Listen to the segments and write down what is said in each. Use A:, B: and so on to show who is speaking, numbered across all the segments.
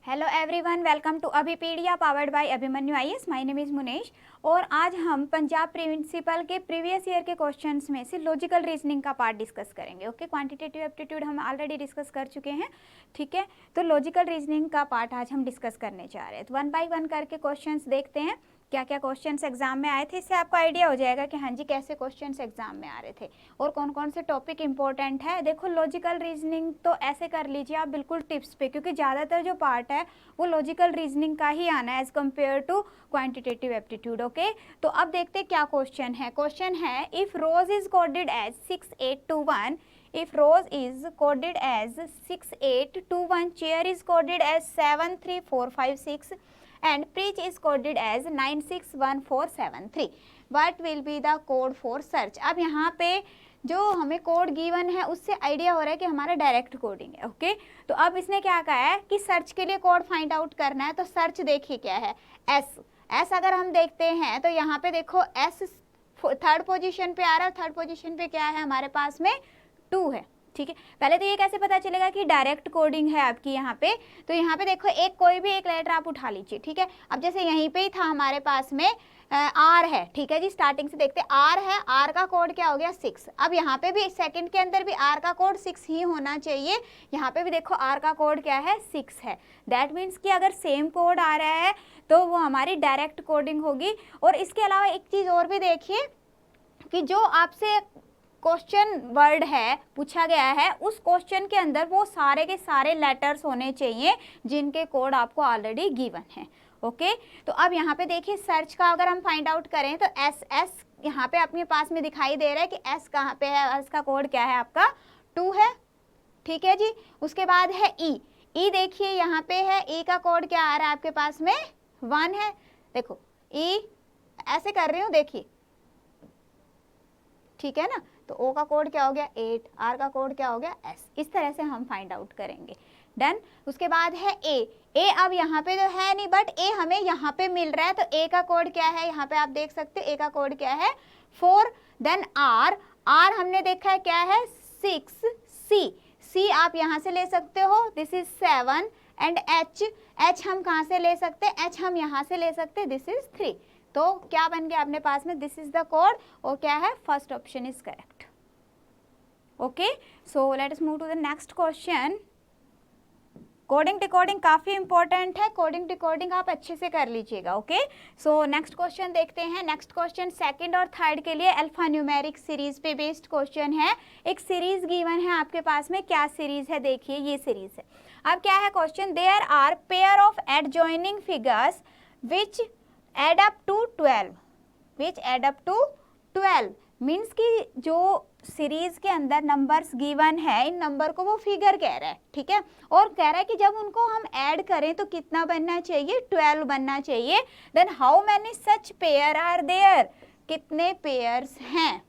A: Hello everyone, welcome to Abhipedia powered by Abhimanyu IAS. My name is Munesh और आज हम Punjab principal के प्रीवियस ईयर के क्वेश्चंस में से लॉजिकल रीजनिंग का पार्ट डिस्कस करेंगे। ओके, क्वांटिटेटिव एप्टीट्यूड हम ऑलरेडी डिस्कस कर चुके हैं, ठीक है। तो लॉजिकल रीजनिंग का पार्ट आज हम डिस्कस करने जा रहे हैं। तो वन बाय वन करके क्वेश्चंस देखते हैं क्या क्या क्वेश्चंस एग्जाम में आए थे। इससे आपको आइडिया हो जाएगा कि हाँ जी कैसे क्वेश्चंस एग्जाम में आ रहे थे और कौन कौन से टॉपिक इंपॉर्टेंट है। देखो, लॉजिकल रीजनिंग तो ऐसे कर लीजिए आप बिल्कुल टिप्स पे, क्योंकि ज़्यादातर जो पार्ट है वो लॉजिकल रीजनिंग का ही आना है as compare to quantitative aptitude. Okay, तो अब देखते हैं क्या क्वेश्चन है। क्वेश्चन है, if rose is coded as 6821, if rose is coded as 6821, chair is coded as 73456 and preach is coded as 961473, what will be the code for search। अब यहाँ पे जो हमें कोड गिवन है उससे आइडिया हो रहा है कि हमारा डायरेक्ट कोडिंग है। ओके, तो अब इसने क्या कहा है कि सर्च के लिए कोड फाइंड आउट करना है। तो सर्च देखिए क्या है, एस अगर हम देखते हैं तो यहाँ पे देखो एस थर्ड पोजीशन पे आ रहा है। थर्ड पोजीशन पे क्या है हमारे पास में 2 है, ठीक है। पहले तो ये कैसे पता चलेगा कि डायरेक्ट कोडिंग है आपकी यहाँ पे। तो यहाँ पे देखो कोई भी एक लेटर आप उठा लीजिए, ठीक है। अब जैसे यहीं पे ही था हमारे पास में आर है, ठीक है जी। स्टार्टिंग से देखते आर है, आर का कोड क्या हो गया 6। अब यहाँ पे भी सेकंड के अंदर भी आर का कोड 6 ही होना चाहिए। यहाँ पे भी देखो आर का कोड क्या है 6 है। दैट मीन्स कि अगर सेम कोड आ रहा है तो वो हमारी डायरेक्ट कोडिंग होगी। और इसके अलावा एक चीज़ और भी देखिए कि जो आपसे क्वेश्चन वर्ड है पूछा गया है उस क्वेश्चन के अंदर वो सारे के सारे लेटर्स होने चाहिए जिनके कोड आपको ऑलरेडी गिवन है। ओके, तो अब यहाँ पे देखिए सर्च का अगर हम फाइंड आउट करें तो एस यहाँ पे अपने पास में दिखाई दे रहा है कि एस कहाँ पे है। एस का कोड क्या है आपका 2 है, ठीक है जी। उसके बाद है ई देखिए यहाँ पे है, ई का कोड क्या आ रहा है आपके पास में 1 है। देखो ई ऐसे कर रही हूँ देखिए, ठीक है ना। तो ओ का कोड क्या हो गया 8, आर का कोड क्या हो गया एस। इस तरह से हम फाइंड आउट करेंगे। डन। उसके बाद है ए अब यहाँ पे तो है नहीं बट ए हमें यहाँ पे मिल रहा है। तो ए का कोड क्या है यहाँ पे आप देख सकते हो, ए का कोड क्या है 4। देन आर हमने देखा है क्या है 6। सी आप यहाँ से ले सकते हो, दिस इज 7। एंड एच हम कहाँ से ले सकते हैं, एच हम यहाँ से ले सकते हैं, दिस इज 3। तो क्या बन गया अपने पास में, दिस इज द कोड। और क्या है first option is correct. Okay, so let us move to the next question. Coding decoding काफी इंपॉर्टेंट है, कोडिंग डिकोडिंग आप अच्छे से कर लीजिएगा। ओके, सो नेक्स्ट क्वेश्चन देखते हैं। नेक्स्ट क्वेश्चन सेकंड और थर्ड के लिए अल्फा न्यूमेरिक सीरीज पे बेस्ड क्वेश्चन है। एक सीरीज गिवन है आपके पास में, क्या सीरीज है देखिए ये सीरीज है। अब क्या है question, there are pair of adjoining figures which add up to 12 means कि जो सीरीज के अंदर नंबर्स गिवन है इन नंबर को वो फिगर कह रहा है, ठीक है। और कह रहा है कि जब उनको हम ऐड करें तो कितना बनना चाहिए 12 बनना चाहिए। Then how many such pair are there, कितने पेयर्स हैं।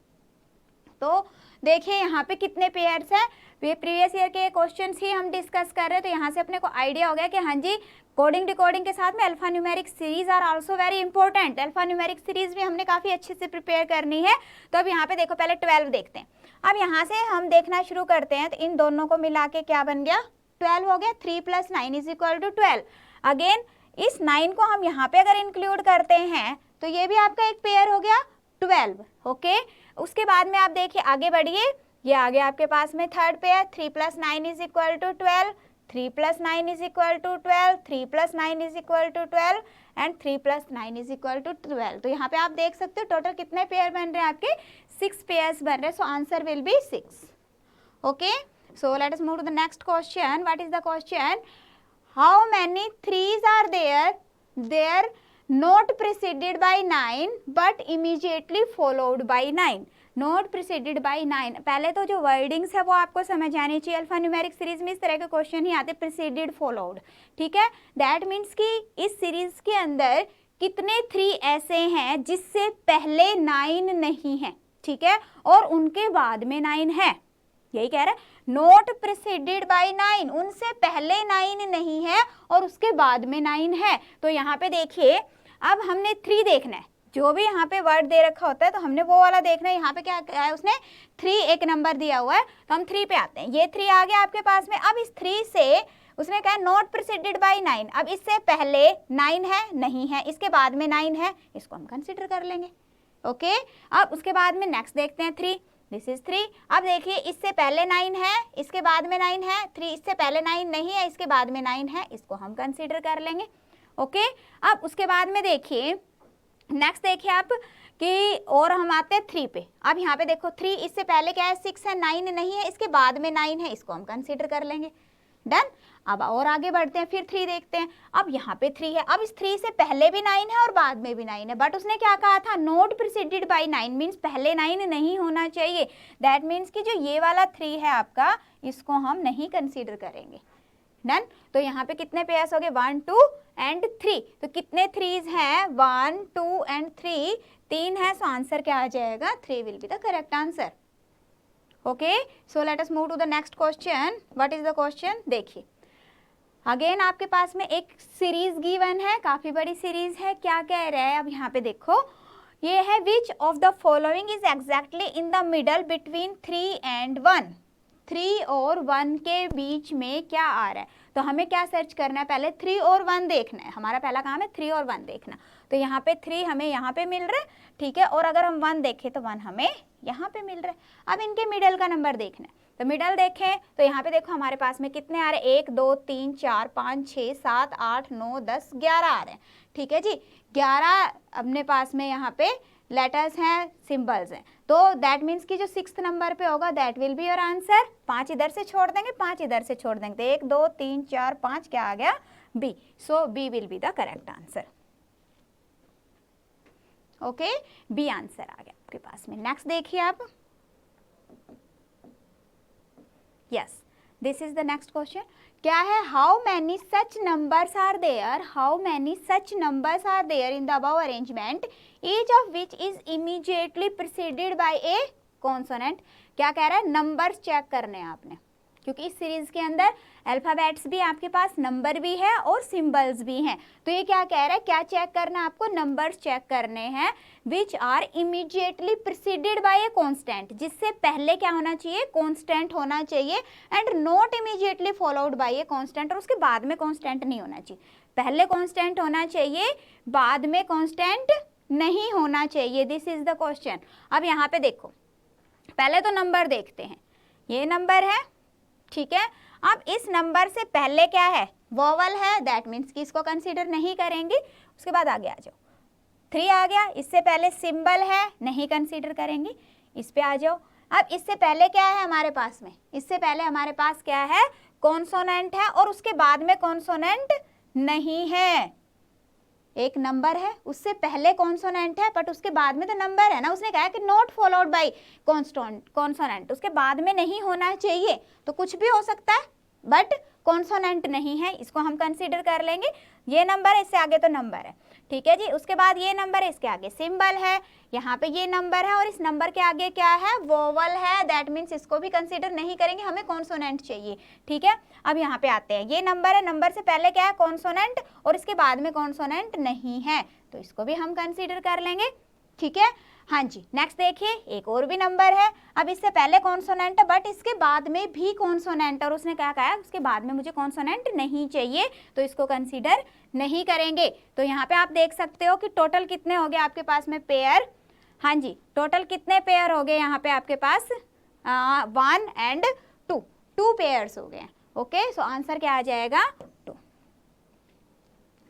A: तो देखिए यहाँ पे कितने पेयर्स हैं, ये प्रीवियस ईयर के क्वेश्चंस ही हम डिस्कस कर रहे हैं। तो यहाँ से अपने को आइडिया हो गया कि हाँ जी कोडिंग डिकोडिंग के साथ में alpha numeric series are also very important. Alpha numeric series भी हमने काफ़ी अच्छे से प्रिपेयर करनी है। तो अब यहाँ पे देखो पहले 12 देखते हैं। अब यहाँ से हम देखना शुरू करते हैं। तो इन दोनों को मिला के क्या बन गया 12 हो गया। 3 + 9 = 12। अगेन इस 9 को हम यहाँ पे अगर इंक्लूड करते हैं तो ये भी आपका एक पेयर हो गया 12। ओके, उसके बाद में आप देखिए आगे बढ़िए, ये आ गया आपके पास में थर्ड पेयर 3 + 9 = 12, 3 + 9 = 12, 3 + 9 = 12 एंड 3 + 9 = 12। तो यहाँ पे आप देख सकते हो टोटल कितने पेयर बन रहे हैं आपके 6 पेयर्स बन रहे हैं। So answer will be 6। Okay, so let us move to the next question. What is the question, how many 3s are there not preceded by 9 but immediately followed by 9। Not preceded by 9, पहले तो जो wordings है वो आपको समझ आनी चाहिए। Alpha numeric series में इस तरह के क्वेश्चन ही आते, प्रीसीडेड फॉलोड, ठीक है। दैट मीन्स कि इस सीरीज के अंदर कितने 3 ऐसे हैं जिससे पहले 9 नहीं है, ठीक है, और उनके बाद में 9 है। यही कह रहा है नॉट प्रीसीडेड बाय 9, उनसे पहले 9 नहीं है और उसके बाद में 9 है। तो यहाँ पे देखिए अब हमने 3 देखना है, जो भी यहाँ पे वर्ड दे रखा होता है तो हमने वो वाला देखना है। यहाँ पे क्या है उसने 3 एक नंबर दिया हुआ है तो हम 3 पे आते हैं। ये 3 आ गया आपके पास में। अब इस 3 से उसने कहा नॉट प्रिसीडेड बाय 9, अब इससे पहले 9 है नहीं है, इसके बाद में 9 है, इसको हम कंसिडर कर लेंगे। ओके अब उसके बाद में नेक्स्ट देखते हैं 3, दिस इज 3। अब देखिए इससे पहले 9 है, इसके बाद में 9 है, 3 इससे पहले 9 नहीं है, इसके बाद में 9 है, इसको हम कंसिडर कर लेंगे। ओके अब उसके बाद में देखिए नेक्स्ट देखिए आप कि और हम आते हैं 3 पे। अब यहाँ पे देखो 3 इससे पहले क्या है 6 है, 9 नहीं है, इसके बाद में 9 है, इसको हम कंसिडर कर लेंगे। डन। अब और आगे बढ़ते हैं, फिर 3 देखते हैं। अब यहाँ पे 3 है, अब इस 3 से पहले भी 9 है और बाद में भी 9 है, बट उसने क्या कहा था नॉट प्रिसीडेड बाय 9 मीन्स पहले 9 नहीं होना चाहिए। दैट मीन्स कि जो ये वाला 3 है आपका, इसको हम नहीं कंसिडर करेंगे। डन। तो यहाँ पे कितने पेयर्स हो गए 1 2 एंड 3, तो कितने 3s हैं 1 2 एंड 3, 3 है, सो आंसर क्या आ जाएगा 3 will be the correct answer. Okay so let us move to the next question. What is the question, देखिए अगेन आपके पास में एक सीरीज गिवन है, काफी बड़ी सीरीज है। क्या कह रहा है अब यहाँ पे देखो, ये है विच of the following is exactly in the middle between 3 and 1, 3 और 1 के बीच में क्या आ रहा है। तो हमें क्या सर्च करना है, पहले 3 और 1 देखना है, हमारा पहला काम है 3 और 1 देखना। तो यहाँ पे 3 हमें यहाँ पे मिल रहा है, ठीक है, और अगर हम 1 देखें तो 1 हमें यहाँ पे मिल रहा है। अब इनके मिडल का नंबर देखना है, तो मिडल देखें तो यहाँ पे देखो हमारे पास में कितने आ रहे हैं 1 2 3 4 5 6 7 8 9 10 11 आ रहे हैं। ठीक है जी, 11 अपने पास में यहाँ पे लेटर्स हैं, सिंबल्स हैं, तो दैट मीन्स कि जो 6th नंबर पे होगा that will be your answer. 5 इधर से छोड़ देंगे, 5 इधर से छोड़ देंगे, तो 1 2 3 4 5 क्या आ गया B, so B will be the correct answer. Okay B answer आ गया आपके पास में। नेक्स्ट देखिए आप, yes this is the next question. क्या है, how many such numbers are there, how many such numbers are there in the above arrangement, each of which is immediately preceded by a consonant. क्या कह रहा है, numbers check करने हैं आपने, क्योंकि इस सीरीज के अंदर अल्फाबेट्स भी आपके पास, नंबर भी है और सिंबल्स भी हैं। तो ये क्या कह रहा है, क्या चेक करना है आपको, नंबर्स चेक करने हैं which are immediately preceded by a constant, जिससे पहले क्या होना चाहिए कांस्टेंट होना चाहिए, and not immediately followed by a constant, और उसके बाद में कांस्टेंट नहीं होना चाहिए। पहले कांस्टेंट होना चाहिए, बाद में कांस्टेंट नहीं होना चाहिए। This is the question. अब यहाँ पे देखो, पहले तो नंबर देखते हैं, ये नंबर है, ठीक है। अब इस नंबर से पहले क्या है, वोवल है, दैट मीन्स कि इसको कंसीडर नहीं करेंगे। उसके बाद आगे आ जाओ, 3 आ गया, इससे पहले सिंबल है, नहीं कंसीडर करेंगे। इस पे आ जाओ, अब इससे पहले क्या है हमारे पास में, इससे पहले हमारे पास क्या है कॉन्सोनेंट है, और उसके बाद में कॉन्सोनेंट नहीं है। एक नंबर है, उससे पहले कॉन्सोनेंट है, बट उसके बाद में तो नंबर है ना। उसने कहा कि नॉट फॉलोड बाय कॉन्सोनेंट, उसके बाद में नहीं होना चाहिए, तो कुछ भी हो सकता है, बट कॉन्सोनेंट नहीं है, इसको हम कंसीडर कर लेंगे। ये नंबर है, इससे आगे तो नंबर है, ठीक है जी। उसके बाद ये नंबर है, इसके आगे सिंबल है, यहाँ पे ये नंबर है, और इस नंबर के आगे क्या है वोवल है, दैट मीन्स इसको भी कंसीडर नहीं करेंगे, हमें कॉन्सोनेंट चाहिए, ठीक है। अब यहाँ पे आते हैं, ये नंबर है, नंबर से पहले क्या है कॉन्सोनेंट, और इसके बाद में कॉन्सोनेंट नहीं है, तो इसको भी हम कंसीडर कर लेंगे, ठीक है। हाँ जी, नेक्स्ट देखिए, एक और भी नंबर है। अब इससे पहले कॉन्सोनेंट है, बट इसके बाद में भी कॉन्सोनेंट, और उसने क्या कहा उसके बाद में मुझे कॉन्सोनेंट नहीं चाहिए, तो इसको कंसीडर नहीं करेंगे। तो यहाँ पे आप देख सकते हो कि टोटल कितने हो गए आपके पास में पेयर। हाँ जी, टोटल कितने पेयर हो गए यहाँ पे आपके पास 1 एंड 2 पेयर्स हो गए। ओके, सो आंसर क्या आ जाएगा 2।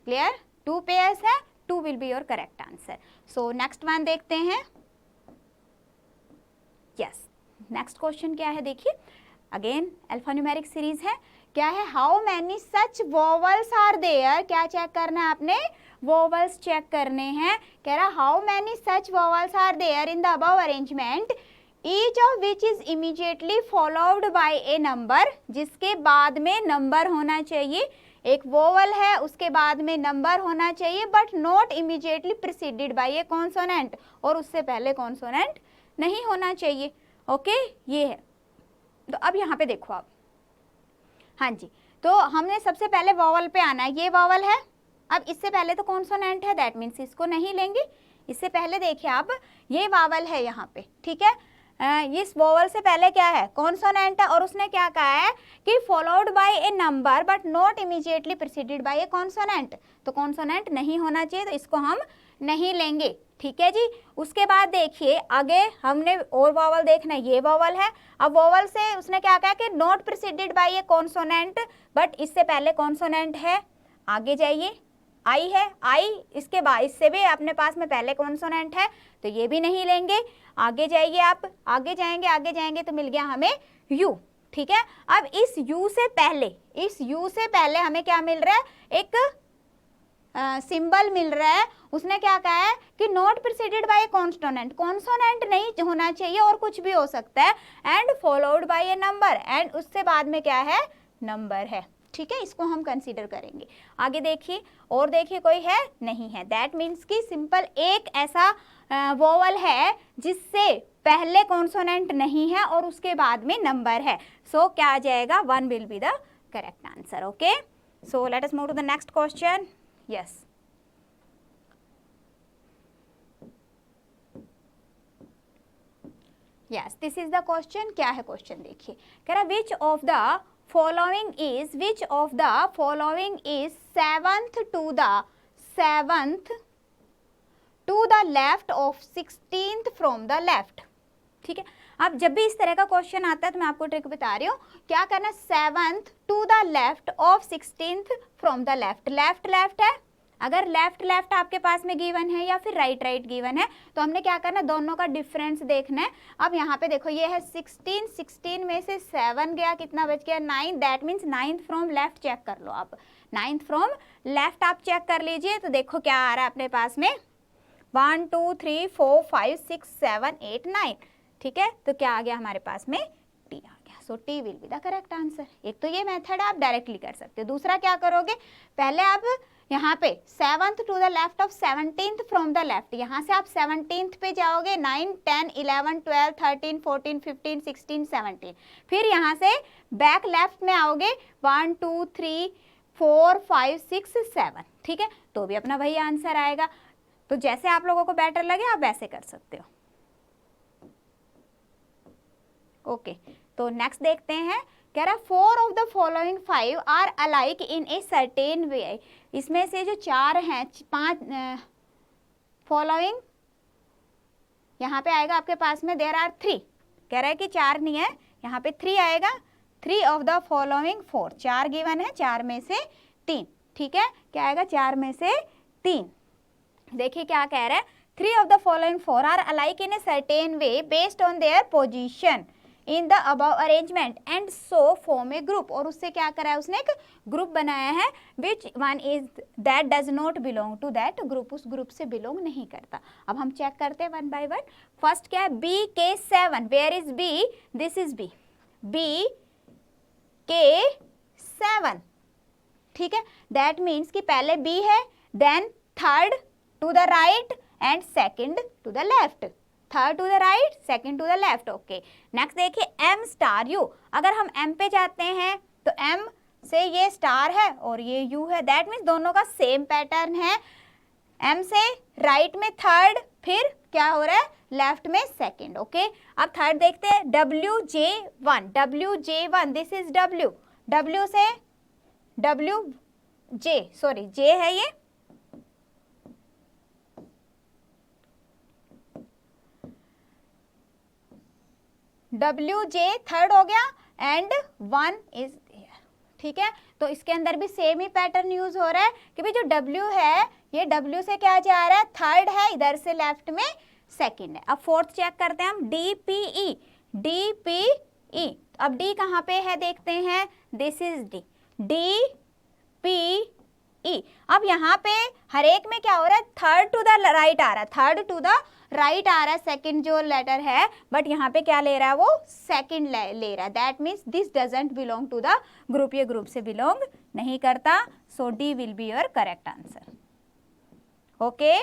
A: क्लियर, 2 पेयर्स है, 2 will be your correct answer. So next one देखते हैं। यस, नेक्स्ट क्वेश्चन क्या है देखिए, अगेन अल्फान्यूमेरिक सीरीज है। क्या है, how many such vowels are there, क्या चेक करना है आपने, वोवल्स चेक करने हैं। कह रहा how many such vowels are there in the above arrangement, each of which is immediately followed by a number, जिसके बाद में नंबर होना चाहिए। एक वोवल है, उसके बाद में नंबर होना चाहिए, but not immediately preceded by a consonant, और उससे पहले कॉन्सोनेंट नहीं होना चाहिए। ओके, ये है। तो अब यहाँ पे देखो आप, हाँ जी, तो हमने सबसे पहले वोवल पे आना है, ये वोवल है। अब इससे पहले तो कॉन्सोनेंट है, दैट मीन्स इसको नहीं लेंगे। इससे पहले देखिए आप, ये वावल है यहाँ पे, ठीक है। इस वोवल से पहले क्या है, कॉन्सोनेंट है, और उसने क्या कहा है कि followed by a number but not immediately preceded by a consonant, तो कॉन्सोनेंट नहीं होना चाहिए, तो इसको हम नहीं लेंगे, ठीक है जी। उसके बाद देखिए आगे हमने और वोवल देखना है, ये वोवल है। अब वोवल से उसने क्या कहा कि not preceded by a consonant, but इससे पहले कॉन्सोनेंट है, आगे जाइए आई है, आई इसके बाद इससे भी अपने पास में पहले कॉन्सोनेंट है, तो ये भी नहीं लेंगे। आगे जाइए आप, आगे जाएंगे तो मिल गया हमें यू, ठीक है। अब इस यू से पहले हमें क्या मिल रहा है, एक सिंबल मिल रहा है। उसने क्या कहा है कि not preceded by a consonant, consonant नहीं होना चाहिए और कुछ भी हो सकता है, and followed by a number, and उससे बाद में क्या है, नंबर है, ठीक है। इसको हम कंसीडर करेंगे। आगे देखिए, और देखिए कोई है, नहीं है, दैट मीन्स कि सिंपल एक ऐसा वोवल है जिससे पहले कॉन्सोनेंट नहीं है और उसके बाद में नंबर है। सो क्या आ जाएगा, 1 will be the correct answer. Okay, so let us move to the next question. Yes, yes, this is the question. क्या है क्वेश्चन, देखिए कह रहा which of the following is seventh to the left of 16th from the left, ठीक है। अब जब भी इस तरह का क्वेश्चन आता है तो मैं आपको ट्रिक बता रही हूँ, क्या करना, 7th to the left of 16th from the left, left है, अगर लेफ्ट आपके पास में गिवन है या फिर राइट गिवन है, तो हमने क्या करना, दोनों का डिफरेंस देखना है। अब यहाँ पे देखो ये है 16 में से 7 गया, कितना बच गया, 9, that means 9th from left check कर लो आप, 9th फ्रॉम लेफ्ट आप चेक कर लीजिए, तो देखो क्या आ रहा है अपने पास में, 1 2 3 4 5 6 7 8 9, ठीक है। तो क्या आ गया हमारे पास में, टी आ गया। So T will be the correct answer. एक तो ये मेथड आप डायरेक्टली कर सकते हो, दूसरा क्या करोगे, पहले आप यहाँ पे 7th to the left of 17th from the left, यहाँ से आप 17th पे जाओगे, 9 10 11 12 13 14 15 16 17, फिर यहाँ से बैक लेफ्ट में आओगे, 1 2 3 4 5 6 7, ठीक है, तो भी अपना वही आंसर आएगा। तो जैसे आप लोगों को बेटर लगे आप वैसे कर सकते हो। ओके, तो नेक्स्ट देखते हैं, कह रहा 4 of the following 5 are alike in a certain way, इसमें से जो 4 हैं, 5 फॉलोइंग, यहाँ पे आएगा आपके पास में देयर आर 3, कह रहा है कि 4 नहीं है, यहाँ पे 3 आएगा, 3 ऑफ द फॉलोइंग 4, 4 गिवन है, 4 में से 3, ठीक है, क्या आएगा, 4 में से 3। देखिए क्या कह रहा है, 3 of the following 4 are alike in a certain way based on their position in the above arrangement and so form a group, और उससे क्या करा है, उसने एक ग्रुप बनाया है, which one is that does not belong to that group, उस ग्रुप से बिलोंग नहीं करता। अब हम चेक करते हैं 1 by 1। फर्स्ट क्या है, B K 7, where is B, this is B, B K 7, ठीक है, दैट मीन्स कि पहले बी है, then third to the right and second to the left, third to the right second to the left. Okay, next देखिए M star U, अगर हम M पे जाते हैं तो एम से ये स्टार है और ये यू है, दैट मीन्स दोनों का सेम पैटर्न है, एम से राइट में थर्ड, फिर क्या हो रहा है, लेफ्ट में सेकंड। ओके, अब थर्ड देखते हैं, WJ1, WJ1, this is W, W से WJ, सॉरी J है ये, WJ थर्ड हो गया एंड 1 इज देयर, ठीक है। तो इसके अंदर भी सेम ही पैटर्न यूज हो रहा है कि भाई जो W है ये W से क्या जा रहा है, थर्ड है, इधर से लेफ्ट में सेकंड है। अब फोर्थ चेक करते हैं हम, DPE, DPE, अब D कहाँ पे है देखते हैं, दिस इज D, DPE। अब यहाँ पे हर एक में क्या हो रहा है, थर्ड टू द राइट आ रहा है, थर्ड टू द राइट आ रहा है, सेकंड जो लेटर है, बट यहाँ पे क्या ले रहा है, वो सेकंड ले रहा है, that means this doesn't belong to the group, ये ग्रुप से बिलोंग नहीं करता। So D will be your correct answer. Okay,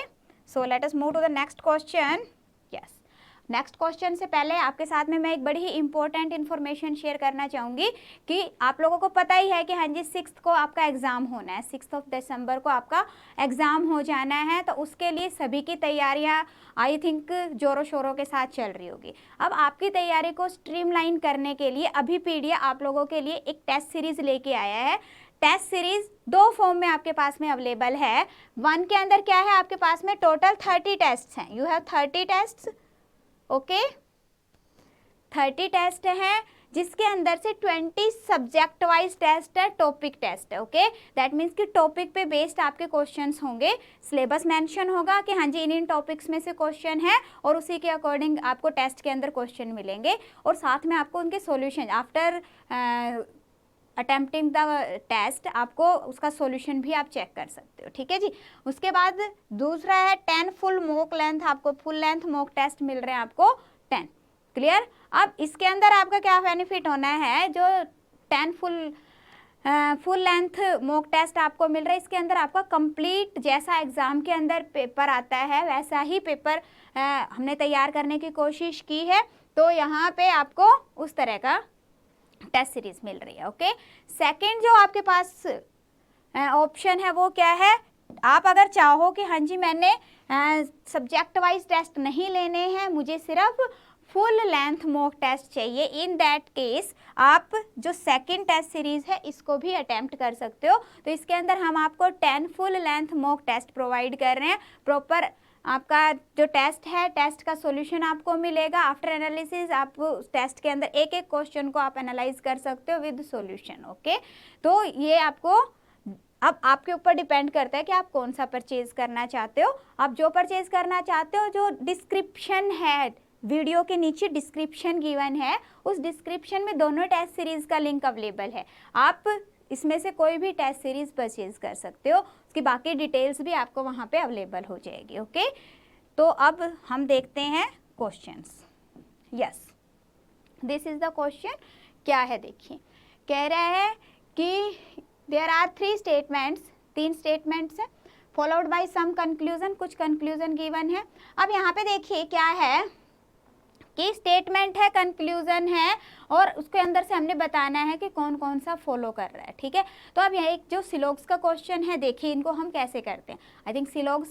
A: so let us move to the next question. Yes, next question से पहले आपके साथ में मैं एक बड़ी ही इंपॉर्टेंट इन्फॉर्मेशन शेयर करना चाहूँगी कि आप लोगों को पता ही है कि हाँ जी 6 को आपका एग्ज़ाम होना है, 6 दिसंबर को आपका एग्ज़ाम हो जाना है। तो उसके लिए सभी की तैयारियाँ आई थिंक जोरों शोरों के साथ चल रही होगी। अब आपकी तैयारी को स्ट्रीमलाइन करने के लिए अभिपीडिया आप लोगों के लिए एक टेस्ट सीरीज़ लेके आया है। टेस्ट सीरीज 2 फॉर्म में आपके पास में अवेलेबल है। 1 के अंदर क्या है आपके पास में टोटल 30 टेस्ट हैं। You have 30 test, okay 30 test हैं, जिसके अंदर से 20 सब्जेक्ट वाइज टेस्ट है, टॉपिक टेस्ट है। ओके दैट मीन्स कि टॉपिक पे बेस्ड आपके क्वेश्चंस होंगे, सिलेबस मेंशन होगा कि हाँ जी इन टॉपिक्स में से क्वेश्चन है और उसी के अकॉर्डिंग आपको टेस्ट के अंदर क्वेश्चन मिलेंगे और साथ में आपको उनके solution after attempting the test आपको उसका सॉल्यूशन भी आप चेक कर सकते हो। ठीक है जी। उसके बाद दूसरा है 10 फुल मॉक लेंथ, आपको फुल लेंथ मॉक टेस्ट मिल रहे हैं आपको 10। क्लियर। अब इसके अंदर आपका क्या बेनिफिट होना है, जो 10 फुल लेंथ मॉक टेस्ट आपको मिल रहा है, इसके अंदर आपका कंप्लीट जैसा एग्ज़ाम के अंदर पेपर आता है वैसा ही पेपर हमने तैयार करने की कोशिश की है। तो यहाँ पे आपको उस तरह का टेस्ट सीरीज मिल रही है। ओके सेकंड जो आपके पास ऑप्शन है वो क्या है, आप अगर चाहो कि हाँ जी मैंने सब्जेक्ट वाइज टेस्ट नहीं लेने हैं, मुझे सिर्फ फुल लेंथ मॉक टेस्ट चाहिए, इन दैट केस आप जो सेकंड टेस्ट सीरीज है इसको भी अटेम्प्ट कर सकते हो। तो इसके अंदर हम आपको 10 full length mock test provide कर रहे हैं। प्रॉपर आपका जो टेस्ट है, टेस्ट का सॉल्यूशन आपको मिलेगा। आफ्टर एनालिसिस आप उस टेस्ट के अंदर एक एक क्वेश्चन को आप एनालाइज कर सकते हो विद सॉल्यूशन। ओके तो ये आपको अब आपके ऊपर डिपेंड करता है कि आप कौन सा परचेज करना चाहते हो। आप जो परचेज करना चाहते हो, जो डिस्क्रिप्शन है वीडियो के नीचे डिस्क्रिप्शन गिवन है, उस डिस्क्रिप्शन में दोनों टेस्ट सीरीज का लिंक अवेलेबल है। आप इसमें से कोई भी टेस्ट सीरीज परचेज कर सकते हो, उसकी बाकी डिटेल्स भी आपको वहाँ पे अवेलेबल हो जाएगी। ओके तो अब हम देखते हैं questions. Yes this is the question. क्या है देखिए, कह रहा है कि देयर आर 3 स्टेटमेंट्स, 3 स्टेटमेंट्स हैं, फॉलोड बाय सम कंक्लूजन, कुछ कंक्लूजन गिवन है। अब यहाँ पे देखिए क्या है कि स्टेटमेंट है, कंक्लूजन है और उसके अंदर से हमने बताना है कि कौन कौन सा फॉलो कर रहा है। ठीक है तो अब यहाँ एक जो सिलोग्स का क्वेश्चन है, देखिए इनको हम कैसे करते हैं। आई थिंक सिलोग्स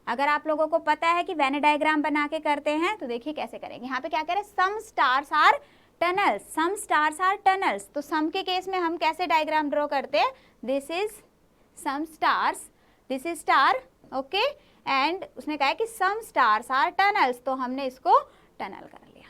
A: अगर आप लोगों को पता है कि वेन डायग्राम बना के करते हैं, तो देखिए कैसे करेंगे। यहाँ पे क्या कह रहे हैं, some stars are tunnels, some stars are tunnels. तो सम के केस में हम कैसे डायग्राम ड्रॉ करते हैं, this is some stars, this is star, okay and उसने कहा है कि सम स्टार्स आर टनल्स, तो हमने इसको टनल कर लिया।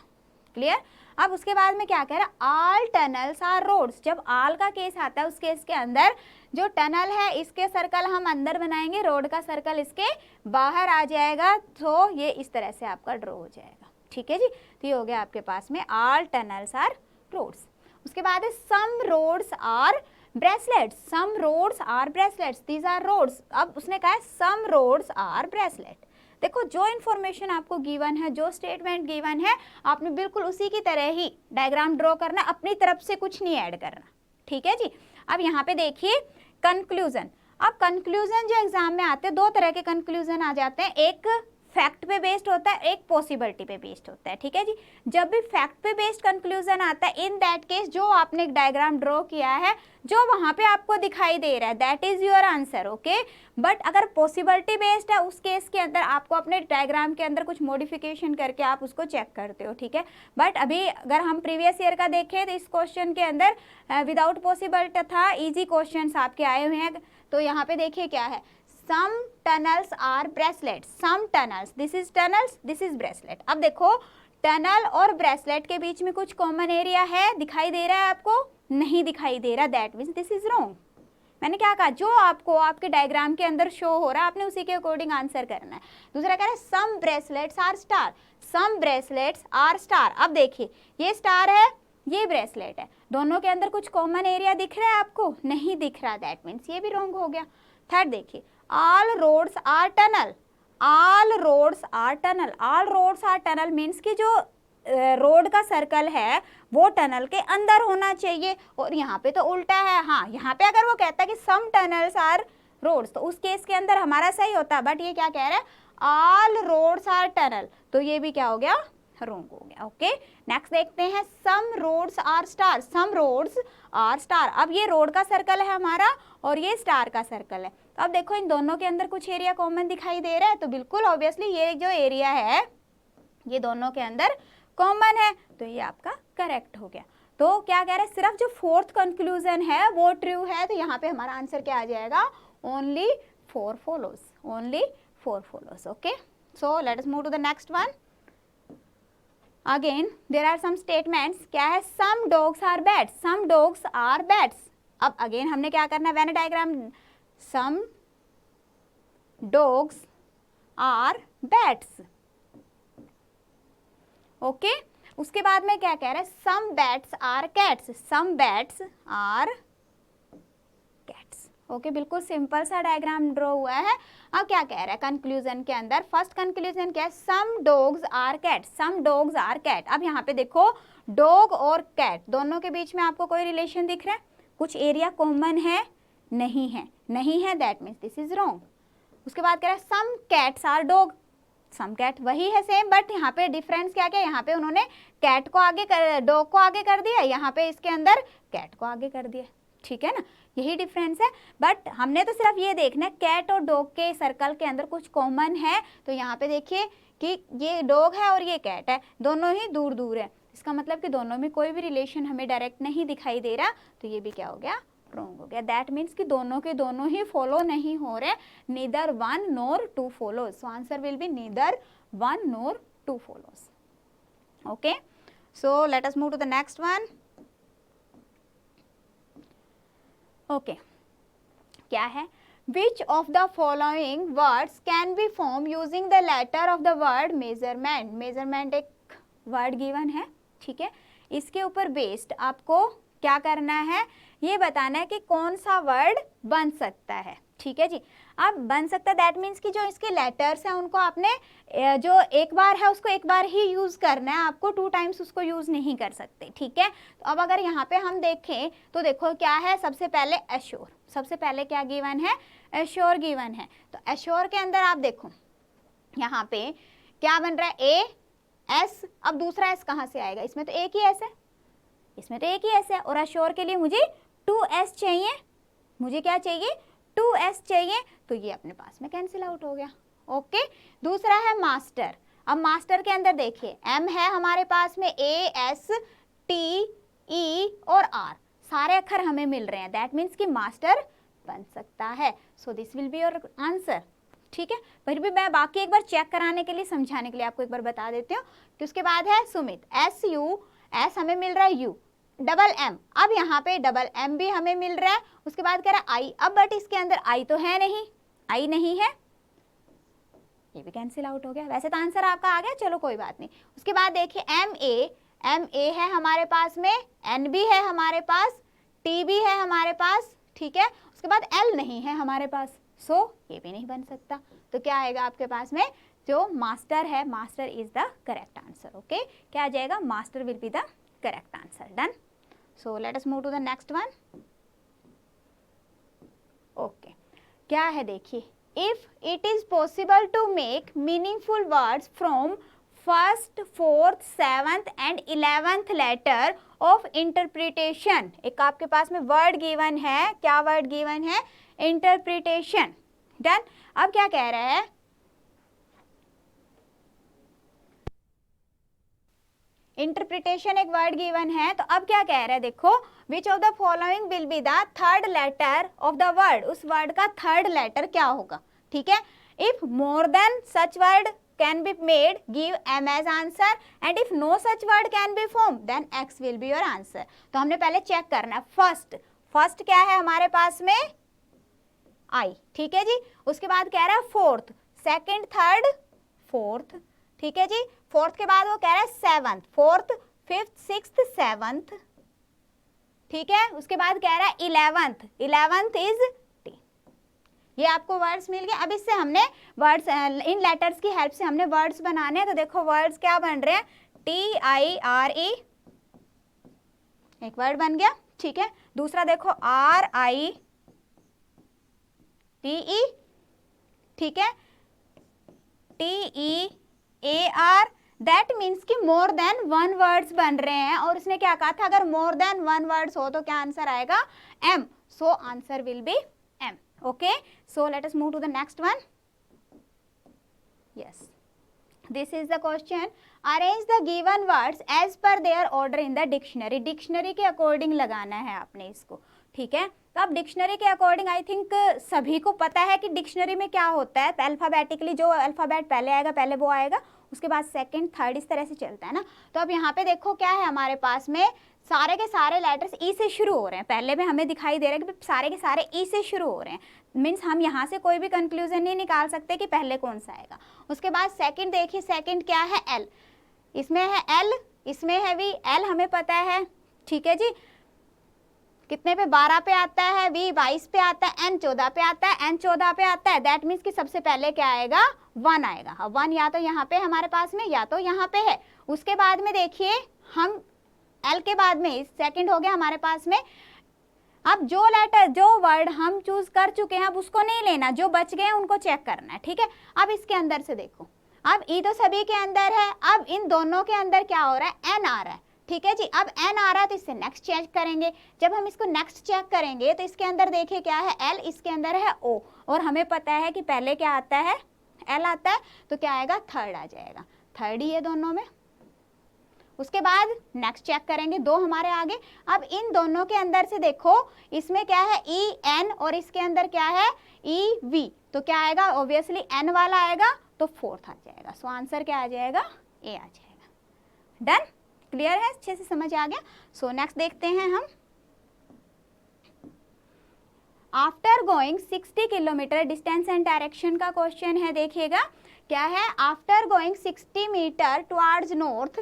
A: क्लियर। अब उसके बाद में क्या कह रहा है, ऑल टनल्स आर रोड्स। जब ऑल का केस आता है उस केस के अंदर जो टनल है इसके सर्कल हम अंदर बनाएंगे, रोड का सर्कल इसके बाहर आ जाएगा। तो ये इस तरह से आपका ड्रॉ हो जाएगा। ठीक है जी। तो ये हो गया आपके पास में ऑल टनल्स आर रोड्स। उसके बाद है some roads are bracelets, some roads are bracelets, these are roads. अब उसने कहा है सम रोड्स आर ब्रेसलेट। देखो जो इन्फॉर्मेशन आपको गिवन है, जो स्टेटमेंट गिवन है, आपने बिल्कुल उसी की तरह ही डायग्राम ड्रॉ करना, अपनी तरफ से कुछ नहीं ऐड करना। ठीक है जी। अब यहाँ पे देखिए कंक्लूजन। अब कंक्लूजन जो एग्जाम में आते हैं, 2 तरह के कंक्लूजन आ जाते हैं, एक फैक्ट पे बेस्ड होता है, एक पॉसिबिलिटी पे बेस्ड होता है। ठीक है जी। जब भी फैक्ट पे बेस्ड कंक्लूजन आता है, इन दैट केस जो आपने एक डायग्राम ड्रॉ किया है, जो वहां पे आपको दिखाई दे रहा है, that is your answer. Okay but अगर पॉसिबिलिटी बेस्ड है, उस केस के अंदर आपको अपने डायग्राम के अंदर कुछ मॉडिफिकेशन करके आप उसको चेक करते हो। ठीक है बट अभी अगर हम प्रीवियस ईयर का देखें तो इस क्वेश्चन के अंदर विदाउट पॉसिबिलिटी था, ईजी क्वेश्चन आपके आए हुए हैं। तो यहाँ पे देखिए क्या है, some tunnels are bracelets, some tunnels, this is tunnels, this is bracelet। अब देखो टनल और ब्रेसलेट के बीच में कुछ कॉमन एरिया है, दिखाई दे रहा है आपको, नहीं दिखाई दे रहा, that means this is wrong. मैंने क्या कहा, जो आपको आपके डायग्राम के अंदर शो हो रहा है आपने उसी के अकॉर्डिंग आंसर करना है। दूसरा कह रहा है some bracelets are star, some bracelets are star. अब देखिए ये स्टार है, ये ब्रेसलेट है, दोनों के अंदर कुछ कॉमन एरिया दिख रहा है आपको, नहीं दिख रहा, दैट मीन्स ये भी रॉन्ग हो गया। थर्ड देखिए all roads are tunnel, all roads are tunnel, all roads are tunnel means कि जो रोड का सर्कल है वो टनल के अंदर होना चाहिए, और यहाँ पे तो उल्टा है। हाँ यहाँ पे अगर वो कहता है कि सम टनल्स आर रोड्स, तो उस केस के अंदर हमारा सही होता, बट ये क्या कह रहा है, ऑल रोड्स आर टनल, तो ये भी क्या हो गया, रॉन्ग हो गया। ओके, नेक्स्ट देखते हैं some roads are star, some roads are star. अब ये रोड का सर्कल है हमारा और ये स्टार का सर्कल है, तो अब देखो इन दोनों के अंदर कुछ एरिया कॉमन दिखाई दे रहा है, तो बिल्कुल ऑब्वियसली ये जो एरिया है ये दोनों के अंदर कॉमन है, तो ये आपका करेक्ट हो गया। तो क्या कह रहे हैं, सिर्फ जो फोर्थ कंक्लूजन है वो ट्रू है, तो यहाँ पे हमारा आंसर क्या आ जाएगा, only 4 follows, only 4 follows. Okay, so let us move to the next one. Again there are some statements, क्या है, some dogs are beds, some dogs are beds. अब अगेन हमने क्या करना है, Venn diagram, some dogs are beds. Okay, उसके बाद में क्या कह रहे हैं, some bats are cats, some bats are cats. Okay, बिल्कुल सिंपल सा डायग्राम ड्रॉ हुआ है। अब क्या कह रहा है कंक्लूजन के अंदर, फर्स्ट कंक्लूजन क्या है, some dogs are cat, some dogs are cat. अब यहाँ पे देखो डॉग और कैट दोनों के बीच में आपको कोई रिलेशन दिख रहा है, कुछ एरिया कॉमन है, नहीं है, नहीं है, that means this is wrong. उसके बाद कह रहा है some cats are dog, some cat वही है सेम, बट यहाँ पे डिफरेंस क्या क्या, यहाँ पे उन्होंने कैट को आगे कर, डॉग को आगे कर दिया, यहाँ पे इसके अंदर कैट को आगे कर दिया, ठीक है ना, यही डिफरेंस है। बट हमने तो सिर्फ ये देखना है कैट और डॉग के सर्कल के अंदर कुछ कॉमन है, तो यहाँ पे देखिए कि ये डॉग है और ये कैट है, दोनों ही दूर दूर है, इसका मतलब कि दोनों में कोई भी रिलेशन हमें डायरेक्ट नहीं दिखाई दे रहा, तो ये भी क्या हो गया, रॉन्ग हो गया। दैट मीन्स कि दोनों के दोनों ही फॉलो नहीं हो रहे, neither 1 nor 2 follows, so answer will be neither 1 nor 2 follows. Okay, so let us move to the next one. Okay, क्या है, which of the following words can be formed using the letter of the word measurement, measurement एक word given है, ठीक है, इसके ऊपर based आपको क्या करना है, ये बताना है कि कौन सा वर्ड बन सकता है, ठीक है जी। अब बन सकता है दैट मीन्स कि जो इसके लेटर्स हैं उनको आपने जो एक बार है उसको एक बार ही यूज़ करना है, आपको 2 टाइम्स उसको यूज़ नहीं कर सकते, ठीक है। तो अब अगर यहाँ पे हम देखें तो देखो क्या है, सबसे पहले एश्योर, सबसे पहले क्या गिवन है, एश्योर गिवन है। तो एश्योर के अंदर आप देखो यहाँ पे क्या बन रहा है, ए एस, अब दूसरा एस कहाँ से आएगा, इसमें तो एक ही एस है, इसमें तो एक ही एस है, और एश्योर के लिए मुझे 2s चाहिए, मुझे क्या चाहिए, 2s चाहिए, तो ये अपने पास में कैंसिल आउट हो गया। ओके, दूसरा है मास्टर। अब मास्टर के अंदर देखिए m है हमारे पास में, a s t e और r, सारे अक्षर हमें मिल रहे हैं, दैट मीन्स कि मास्टर बन सकता है, so this will be your answer, ठीक है। फिर भी मैं बाकी एक बार चेक कराने के लिए, समझाने के लिए आपको एक बार बता देती हूँ कि उसके बाद है सुमित, s u, s हमें मिल रहा है u, डबल m, अब यहाँ पे डबल m भी हमें मिल रहा है, उसके बाद कह रहा है i, अब बट इसके अंदर i तो है नहीं, i नहीं है, ये भी कैंसिल आउट हो गया। वैसे तो आंसर आपका आ गया, चलो कोई बात नहीं। उसके बाद देखिए m a है हमारे पास में, n भी है हमारे पास, t भी है हमारे पास, ठीक है। उसके बाद l नहीं है हमारे पास, सो ये भी नहीं बन सकता, तो क्या आएगा आपके पास में, जो मास्टर है, master is the correct answer. Okay, क्या आ जाएगा, master will be the correct answer. Done, so let us move to the next one. Okay, क्या है देखिए, if it is possible to make meaningful words from first, fourth, 7th and 11th letter of interpretation, एक आपके पास में word given है, क्या word given है, इंटरप्रिटेशन। डन, अब क्या कह रहा है, इंटरप्रिटेशन एक वर्ड गिवन है, तो अब क्या कह रहा है देखो, which of the following will be the third letter of the word, उस वर्ड का थर्ड लेटर क्या होगा, ठीक है। If more than such word can be made, give m as answer, and if no such word can be formed then x will be your answer। तो हमने पहले check करना है, फर्स्ट क्या है हमारे पास में, i, ठीक है जी। उसके बाद कह रहा है फोर्थ, सेकंड, थर्ड, फोर्थ, ठीक है जी। फोर्थ के बाद वो कह रहा है 7th, 4th, 5th, 6th, 7th, ठीक है। उसके बाद कह रहा है 11th इज t। ये आपको वर्ड्स मिल गए। अब इससे हमने वर्ड्स, इन लेटर्स की हेल्प से हमने वर्ड्स बनाने हैं, तो देखो वर्ड्स क्या बन रहे हैं, TIRE, एक वर्ड बन गया, ठीक है। दूसरा देखो RITE, ठीक है, TEAR, दैट मीन्स कि मोर देन 1 वर्ड्स बन रहे हैं, और उसने क्या कहा था, अगर मोर देन 1 वर्ड्स हो तो क्या आंसर आएगा, M, so answer will B M. Okay, so let us move to the next one. Yes, this is the question. Arrange the given words as per their order in the dictionary. Dictionary के according लगाना है आपने इसको, ठीक है. तो अब dictionary के अकॉर्डिंग आई थिंक सभी को पता है कि डिक्शनरी में क्या होता है. अल्फ़ाबेटिकली जो अल्फ़ाबेट पहले आएगा पहले वो आएगा, उसके बाद सेकंड थर्ड इस तरह से चलता है ना. तो अब यहाँ पे देखो क्या है हमारे पास में, सारे के सारे लेटर्स ई से शुरू हो रहे हैं. पहले में हमें दिखाई दे रहा है कि सारे के सारे ई से शुरू हो रहे हैं. मीन्स हम यहाँ से कोई भी कंक्लूजन नहीं निकाल सकते कि पहले कौन सा आएगा. उसके बाद सेकंड देखिए, सेकंड क्या है, एल. इसमें है एल, इसमें है वी. एल हमें पता है, ठीक है जी, कितने पे, 12 पे आता है. वी 22 पे आता है. एन 14 पे आता है. एन 14 पे आता है. दैट मीन्स कि सबसे पहले क्या आएगा, 1 आएगा. 1 या तो यहाँ पे हमारे पास में या तो यहाँ पे है. उसके बाद में देखिए हम एल के बाद में सेकंड हो गया हमारे पास में. अब जो लेटर जो वर्ड हम चूज कर चुके हैं अब उसको नहीं लेना, जो बच गए हैं उनको चेक करना है, ठीक है. अब इसके अंदर से देखो, अब ई तो सभी के अंदर है. अब इन दोनों के अंदर क्या हो रहा है, एन आ रहा है, ठीक है जी. अब एन आ रहा है तो इससे नेक्स्ट चेक करेंगे. जब हम इसको नेक्स्ट चेक करेंगे तो इसके अंदर देखिए क्या है, एल, इसके अंदर है ओ, और हमें पता है कि पहले क्या आता है, एल आता है. तो क्या आएगा, थर्ड आ जाएगा. थर्ड ही है दोनों में. उसके बाद नेक्स्ट चेक करेंगे, 2 हमारे आगे. अब इन दोनों के अंदर से देखो, इसमें क्या है, ई एन, और इसके अंदर क्या है, ई वी. तो क्या आएगा, ऑब्वियसली एन वाला आएगा, तो फोर्थ आ जाएगा. सो आंसर क्या आ जाएगा, ए आ जाएगा. डन, क्लियर है, अच्छे से समझ आ गया. सो नेक्स्ट देखते हैं हम. After going 60 kilometre, distance and direction का क्वेश्चन है. देखिएगा क्या है, after going 60 metre towards north,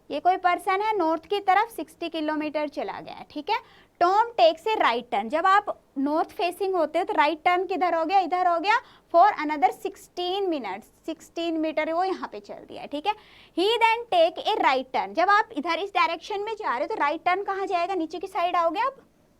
A: ये कोई पर्सन है नॉर्थ की तरफ 60 किलोमीटर चला गया है, ठीक है. Tom takes a right turn, जब आप नॉर्थ फेसिंग होते हो तो राइट टर्न किधर हो गया, इधर हो गया. फॉर अनदर 16 मिनट्स, 16 मीटर वो यहाँ पे चल दिया है, ठीक है. He then take a right turn, जब आप इधर इस डायरेक्शन में जा रहे हो तो राइट टर्न कहाँ जाएगा, नीचे की साइड आओगे आप,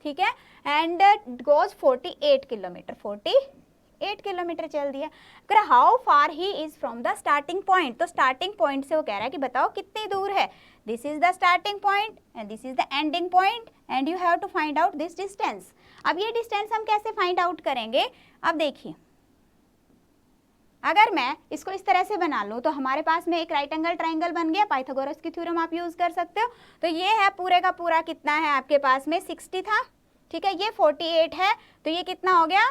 A: ठीक है. एंड गोज 48 किलोमीटर, 48 किलोमीटर चल दिया. अगर how far he is from the starting point, तो स्टार्टिंग पॉइंट से वो कह रहा है कि बताओ कितनी दूर है. This is the starting point and this is the ending point and you have to find out this distance. अब ये डिस्टेंस हम कैसे फाइंड आउट करेंगे, अब देखिए, अगर मैं इसको इस तरह से बना लूँ तो हमारे पास में एक राइट एंगल ट्राइंगल बन गया. पाइथागोरस की थ्योरम आप यूज कर सकते हो. तो ये है पूरे का पूरा कितना है आपके पास में, 60 था, ठीक है. ये 48 है, तो ये कितना हो गया,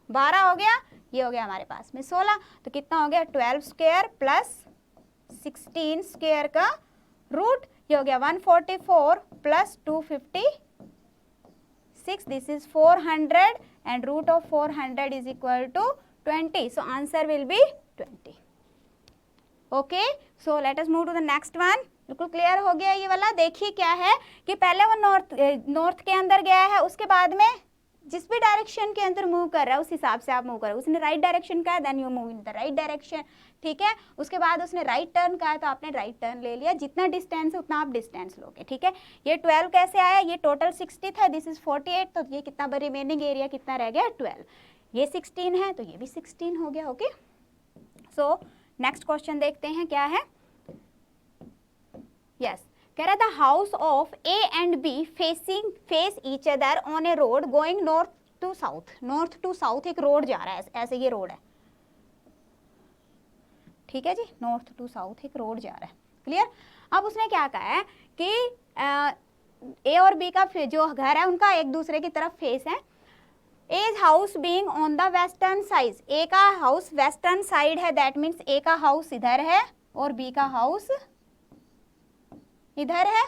A: 12 हो गया. ये हो गया हमारे पास में 16, तो कितना हो गया, 12 स्क्वायर प्लस 16 स्क्वायर का रूट, ये हो गया 144 प्लस 256, this is 400 and root of 400 is equal to 20. So answer will be 20. Okay, so let us move to the next one. बिल्कुल क्लियर हो गया ये वाला. देखिए क्या है कि पहले वो नॉर्थ के अंदर गया है, उसके बाद में जिस भी डायरेक्शन के अंदर मूव कर रहा है उस हिसाब से आप मूव करो. उसने राइट डायरेक्शन का है, then you move in the right direction, ठीक है. उसके बाद उसने राइट टर्न का है तो आपने राइट टर्न ले लिया. जितना डिस्टेंस है उतना आप डिस्टेंस लोगे, ठीक है. ये 12 कैसे आया, ये टोटल 60 था, दिस इज 48, तो ये कितना रिमेनिंग एरिया कितना रह गया, 12. ये 16 है तो ये भी 16 हो गया. ओके, सो नेक्स्ट क्वेश्चन देखते हैं क्या है. यस, कह रहा था house of A and B face each other on a road going north to south. North to south एक रोड जा रहा है, ऐसे ये रोड है, ठीक है जी. नॉर्थ टू साउथ एक रोड जा रहा है, क्लियर. अब उसने क्या कहा है कि ए और बी का जो घर है उनका एक दूसरे की तरफ फेस है. As house being on the western side, A का हाउस वेस्टर्न साइड है, दैट मीन्स ए का हाउस इधर है और बी का हाउस इधर है,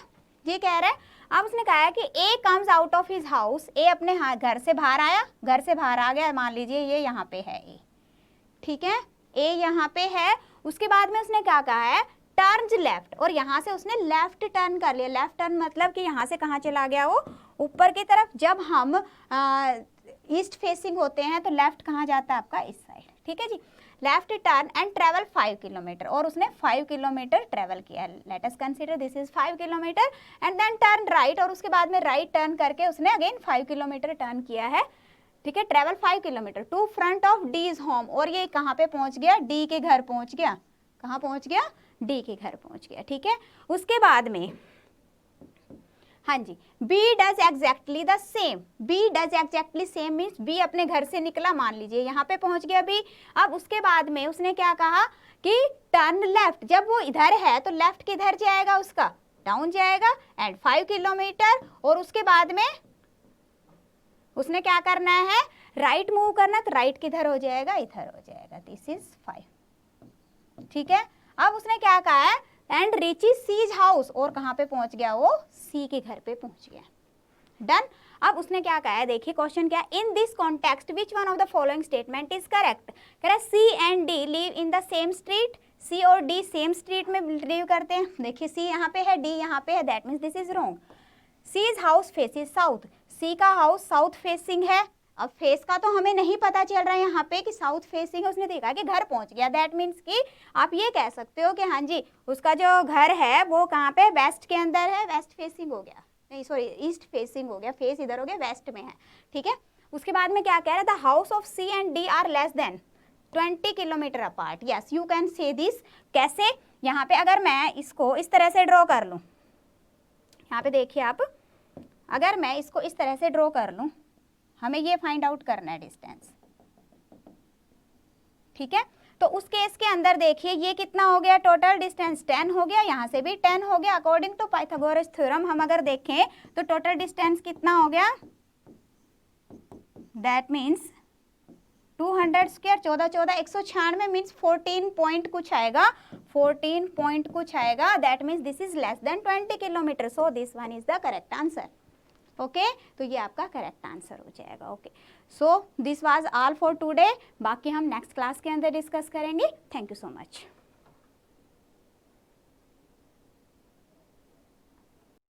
A: ये कह रहा है. अब उसने कहा है कि A comes out of his house, A अपने घर से बाहर आया, घर से बाहर आ गया, मान लीजिए ये यहाँ पे है ए, ठीक है. ए यहाँ पे है. उसके बाद में उसने क्या कहा है, टर्न्स लेफ्ट, और यहाँ से उसने लेफ्ट टर्न कर लिया. लेफ्ट टर्न मतलब कि यहाँ से कहाँ चला गया वो, ऊपर की तरफ. जब हम ईस्ट फेसिंग होते हैं तो लेफ्ट कहाँ जाता है आपका, इस साइड, ठीक है जी. Left turn and travel 5 kilometre, और उसने 5 किलोमीटर ट्रेवल किया. Let us consider this is 5 kilometre and then turn right, और उसके बाद में राइट टर्न करके उसने अगेन 5 किलोमीटर टर्न किया है ठीक है, travel 5 kilometre to front of D is home, और ये कहाँ पे पहुंच गया, डी के घर पहुंच गया, कहाँ पहुंच गया, डी के घर पहुंच गया। ठीक है, उसके बाद में हाँ जी, B does exactly the same, B does exactly same means B अपने घर से निकला, मान लीजिए यहाँ पे पहुंच गया B। अब उसके बाद में उसने क्या कहा कि टर्न लेफ्ट, जब वो इधर है तो लेफ्ट किधर जाएगा, उसका डाउन जाएगा एंड 5 किलोमीटर, और उसके बाद में उसने क्या करना है, राइट मूव करना, तो राइट किधर हो जाएगा, इधर हो जाएगा, दिस इज 5। ठीक है, अब उसने क्या कहा है, एंड रीची सीज हाउस, और कहाँ पे पहुंच गया वो, सी के घर पे पहुंच गया। डन। अब उसने क्या कहा है, देखिए क्वेश्चन क्या, in this context which one of the following statement is correct. कह रहा है C and D live in the same street, C और डी सेम स्ट्रीट में लिव करते हैं। देखिए सी यहाँ पे है, डी यहाँ पे है, that means this is wrong. C's house faces south, C का हाउस साउथ फेसिंग है। अब फेस का तो हमें नहीं पता चल रहा है यहाँ पे कि साउथ फेसिंग है, उसने देखा कि घर पहुंच गया, दैट मीन्स कि आप ये कह सकते हो कि हाँ जी उसका जो घर है वो कहाँ पे, वेस्ट के अंदर है, वेस्ट फेसिंग हो गया, नहीं सॉरी ईस्ट फेसिंग हो गया, फेस इधर हो गया, वेस्ट में है। ठीक है, उसके बाद में क्या कह रहा था, house of C and D are less than 20 kilometre apart. Yes you can say this. कैसे, यहाँ पे अगर मैं इसको इस तरह से ड्रॉ कर लूँ, यहाँ पे देखिए आप, अगर मैं इसको इस तरह से ड्रॉ कर लूँ, हमें ये फाइंड आउट करना है डिस्टेंस। ठीक है, तो उस केस के अंदर देखिए ये कितना हो गया, टोटल डिस्टेंस 10 हो गया, यहाँ से भी 10 हो गया। अकॉर्डिंग टू पाइथागोरस थ्योरम हम अगर देखें तो टोटल डिस्टेंस कितना हो गया, that means 200 square, 14 14 196 means 14 point कुछ आएगा, 14 पॉइंट कुछ आएगा, that means this is less than 20 kilometre, so this one is the correct answer. Okay, तो ये आपका करेक्ट आंसर हो जाएगा। Okay, so this was all for today, बाकी हम नेक्स्ट क्लास के अंदर डिस्कस करेंगे। Thank you so much.